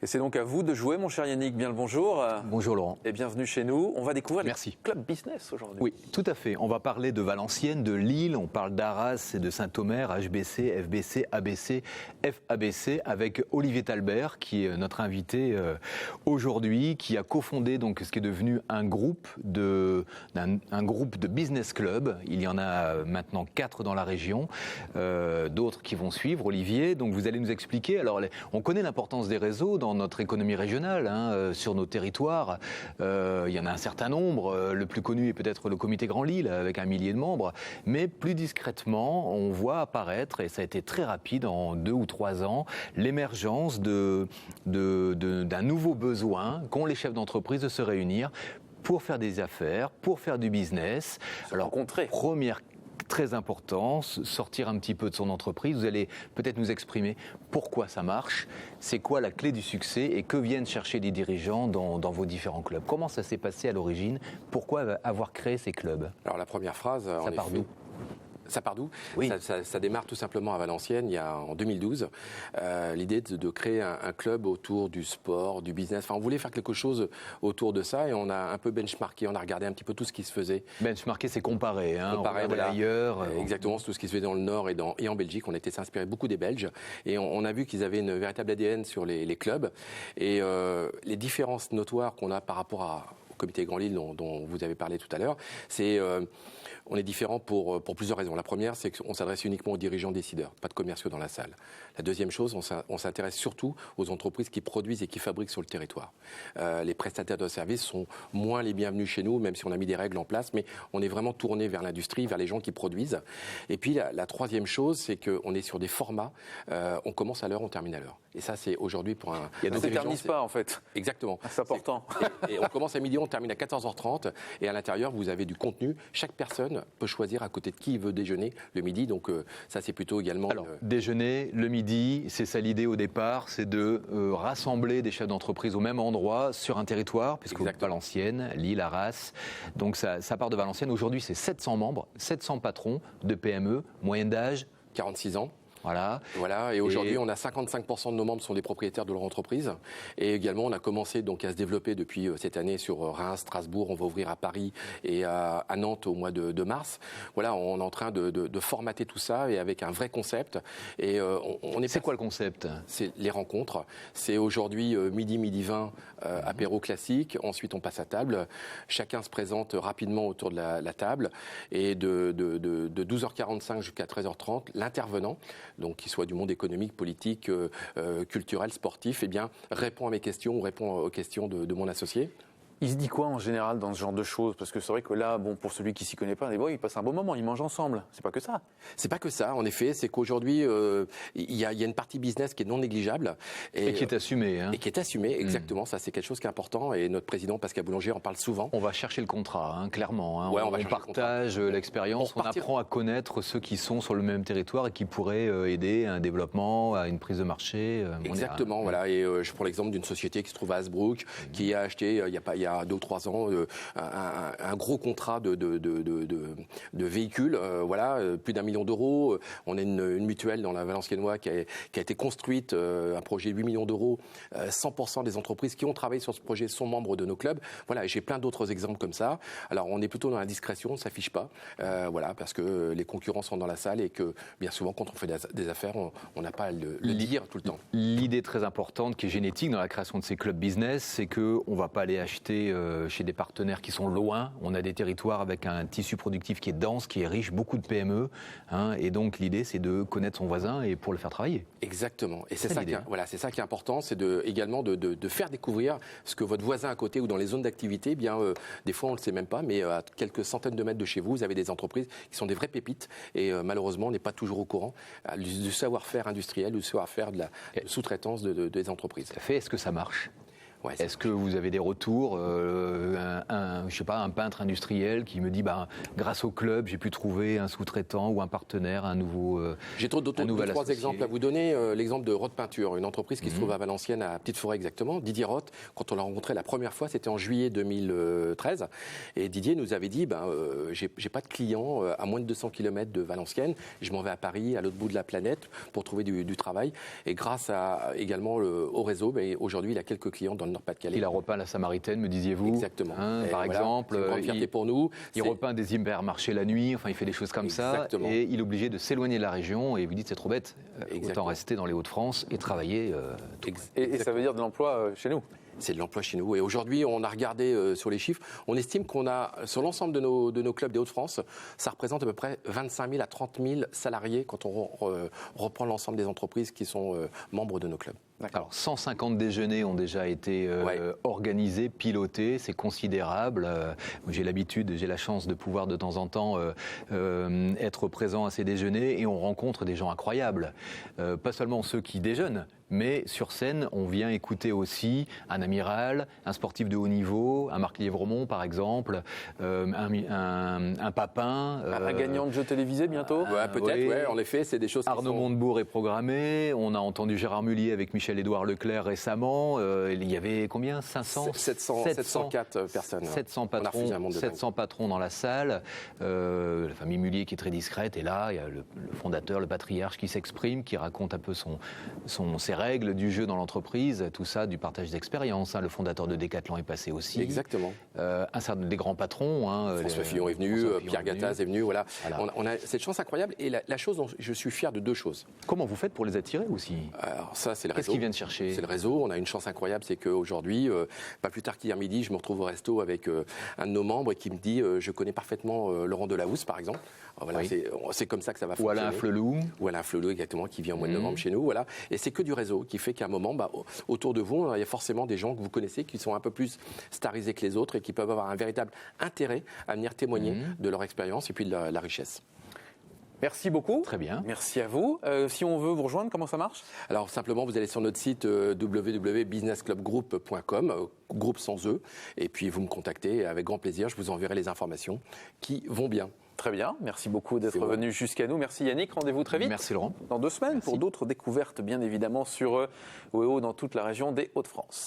Et c'est donc à vous de jouer, mon cher Yannick. Bien le bonjour. Bonjour Laurent. Et bienvenue chez nous. On va découvrir Merci. les clubs business aujourd'hui. Oui, tout à fait. On va parler de Valenciennes, de Lille, on parle d'Arras et de Saint-Omer, HBC, FBC, ABC, FABC, avec Olivier Talbert, qui est notre invité aujourd'hui, qui a cofondé donc ce qui est devenu un groupe de business club. Il y en a maintenant 4 dans la région, d'autres qui vont suivre. Olivier, donc vous allez nous expliquer. Alors, on connaît l'importance des réseaux dans notre économie régionale, sur nos territoires. Il y en a un certain nombre. Le plus connu est peut-être le Comité Grand Lille, avec 1 millier de membres. Mais plus discrètement, on voit apparaître, et ça a été très rapide, en 2 ou 3 ans, l'émergence d'un nouveau besoin qu'ont les chefs d'entreprise de se réunir pour faire des affaires, pour faire du business. Alors, première très important, sortir un petit peu de son entreprise. Vous allez peut-être nous exprimer pourquoi ça marche, c'est quoi la clé du succès et que viennent chercher les dirigeants dans vos différents clubs. Comment ça s'est passé à l'origine? Pourquoi avoir créé ces clubs? Alors la première phrase, ça part d'où? Ça part d'où? Oui. Ça démarre tout simplement à Valenciennes, en 2012. L'idée de créer un club autour du sport, du business. Enfin, on voulait faire quelque chose autour de ça et on a un peu benchmarké, on a regardé un petit peu tout ce qui se faisait. Benchmarké, c'est comparer, comparer voilà, ailleurs. Exactement, tout ce qui se faisait dans le Nord et en Belgique. On était s'inspirer beaucoup des Belges et on a vu qu'ils avaient une véritable ADN sur les clubs. Et les différences notoires qu'on a par rapport au Comité Grand Lille dont vous avez parlé tout à l'heure, c'est on est différent pour plusieurs raisons. La première, c'est qu'on s'adresse uniquement aux dirigeants décideurs, pas de commerciaux dans la salle. La deuxième chose, on s'intéresse surtout aux entreprises qui produisent et qui fabriquent sur le territoire. Les prestataires de services sont moins les bienvenus chez nous, même si on a mis des règles en place, mais on est vraiment tourné vers l'industrie, vers les gens qui produisent. Et puis la troisième chose, c'est qu'on est sur des formats, on commence à l'heure, on termine à l'heure. Et ça, c'est aujourd'hui pour un... Il y a des s'éternise pas, en fait. Exactement. C'est important. Et on commence à midi, on termine à 14h30. Et à l'intérieur, vous avez du contenu. Chaque personne peut choisir à côté de qui il veut déjeuner le midi. Donc ça, c'est plutôt également... Alors, déjeuner le midi, c'est ça l'idée au départ, c'est de rassembler des chefs d'entreprise au même endroit sur un territoire, puisque Valenciennes, Lille, Arras. Donc ça part de Valenciennes. Aujourd'hui, c'est 700 membres, 700 patrons de PME, moyenne d'âge 46 ans. Voilà. Et aujourd'hui, on a 55% de nos membres sont des propriétaires de leur entreprise. Et également, on a commencé donc à se développer depuis cette année sur Reims, Strasbourg. On va ouvrir à Paris et à Nantes au mois de mars. Voilà, on est en train de formater tout ça et avec un vrai concept. Et c'est quoi le concept? C'est les rencontres. C'est aujourd'hui midi 20, apéro classique. Ensuite, on passe à table. Chacun se présente rapidement autour de la table. Et de 12h45 jusqu'à 13h30, l'intervenant, donc qu'il soit du monde économique, politique, culturel, sportif, eh bien, répond à mes questions ou répond aux questions de mon associé. Il se dit quoi en général dans ce genre de choses? Parce que c'est vrai que là, pour celui qui s'y connaît pas, il passe un bon moment, ils mangent ensemble. C'est pas que ça. C'est pas que ça, en effet. C'est qu'aujourd'hui, il y a une partie business qui est non négligeable. Et qui est assumée. Et qui est assumée, exactement. Ça, c'est quelque chose qui est important. Et notre président, Pascal Boulanger, en parle souvent. On va chercher le contrat, clairement. Ouais, on partage l'expérience, on apprend à connaître ceux qui sont sur le même territoire et qui pourraient aider à un développement, à une prise de marché. Exactement, voilà. Et je prends l'exemple d'une société qui se trouve à Hasbrook, qui a acheté, il y a 2 ou 3 ans, un gros contrat de véhicules, plus d'1 million d'euros. On a une mutuelle dans la Valenciennois qui a été construite, un projet de 8 millions d'euros. 100% des entreprises qui ont travaillé sur ce projet sont membres de nos clubs. Voilà, et j'ai plein d'autres exemples comme ça. Alors, on est plutôt dans la discrétion, on ne s'affiche pas, parce que les concurrents sont dans la salle et que, bien souvent, quand on fait des affaires, on n'a pas à le dire tout le temps. L'idée très importante qui est génétique dans la création de ces clubs business, c'est qu'on ne va pas aller acheter chez des partenaires qui sont loin. On a des territoires avec un tissu productif qui est dense, qui est riche, beaucoup de PME. Et donc, l'idée, c'est de connaître son voisin et pour le faire travailler. Exactement. Et c'est ça qui est important, c'est également de faire découvrir ce que votre voisin à côté ou dans les zones d'activité, des fois, on ne le sait même pas, mais à quelques centaines de mètres de chez vous, vous avez des entreprises qui sont des vraies pépites. Et malheureusement, on n'est pas toujours au courant du savoir-faire industriel ou du savoir-faire de sous-traitance des entreprises. Tout à fait. Est-ce que ça marche? Ouais, Est-ce que vous avez des retours je sais pas, un peintre industriel qui me dit, grâce au club, j'ai pu trouver un sous-traitant ou un partenaire, un nouveau J'ai deux, trois exemples à vous donner. L'exemple de Roth Peinture, une entreprise qui se trouve à Valenciennes, à Petite-Forêt exactement. Didier Roth, quand on l'a rencontré la première fois, c'était en juillet 2013. Et Didier nous avait dit, j'ai pas de clients à moins de 200 km de Valenciennes. Je m'en vais à Paris, à l'autre bout de la planète, pour trouver du travail. Et grâce également au réseau, aujourd'hui, il a quelques clients dans le Nord-Pas-de-Calais. Il a repeint la Samaritaine, me disiez-vous. Exactement. Par exemple. C'est une grande fierté pour nous. Il repeint des hypermarchés la nuit, enfin il fait des choses comme Exactement. ça. Et il est obligé de s'éloigner de la région et vous dites c'est trop bête, Exactement. autant rester dans les Hauts-de-France et travailler. Et ça veut dire de l'emploi chez nous. C'est de l'emploi chez nous. Et aujourd'hui, on a regardé sur les chiffres, on estime qu'on a, sur l'ensemble de nos clubs des Hauts-de-France, ça représente à peu près 25 000 à 30 000 salariés quand on reprend l'ensemble des entreprises qui sont membres de nos clubs. Alors 150 déjeuners ont déjà été organisés, pilotés, c'est considérable. J'ai l'habitude, j'ai la chance de pouvoir de temps en temps être présent à ces déjeuners et on rencontre des gens incroyables. Pas seulement ceux qui déjeunent, mais sur scène, on vient écouter aussi un amiral, un sportif de haut niveau, un Marc Lièvremont par exemple, un Papin. Un gagnant de jeux télévisés bientôt. Peut-être, oui. En effet, c'est des choses. Arnaud Montebourg est programmé. On a entendu Gérard Mullier avec Michel-Édouard Leclerc récemment. Il y avait combien 704 personnes. 700 patrons dans la salle. La famille Mullier qui est très discrète. Et là, il y a le fondateur, le patriarche qui s'exprime, qui raconte un peu ses règles du jeu dans l'entreprise. Tout ça, du partage d'expérience. Le fondateur de Decathlon est passé aussi. Exactement. Un certain des grands patrons. François Fillon est venu, Pierre Gattaz est venu. Voilà. On a cette chance incroyable. Et la chose dont je suis fier de deux choses. Comment vous faites pour les attirer aussi? Alors ça, c'est le réseau. Qu'est-ce qu'ils viennent chercher? C'est le réseau. On a une chance incroyable, c'est qu'aujourd'hui, pas plus tard qu'hier midi, je me retrouve au resto avec un de nos membres qui me dit je connais parfaitement Laurent Delahousse, par exemple. Voilà, oui. C'est comme ça que ça va fonctionner. Ou Alain Flelou, exactement, qui vient au mois de novembre chez nous. Voilà. Et c'est que du réseau qui fait qu'à un moment, autour de vous, il y a forcément des gens que vous connaissez qui sont un peu plus starisés que les autres et qui peuvent avoir un véritable intérêt à venir témoigner de leur expérience et puis de la richesse. Merci beaucoup. Très bien. Merci à vous. Si on veut vous rejoindre, comment ça marche? Alors simplement, vous allez sur notre site www.businessclubgroup.com, groupe sans E, et puis vous me contactez avec grand plaisir. Je vous enverrai les informations qui vont bien. Très bien. Merci beaucoup d'être venu jusqu'à nous. Merci Yannick. Rendez-vous très vite. Merci Laurent. Dans 2 semaines pour d'autres découvertes, bien évidemment, sur OEO dans toute la région des Hauts-de-France.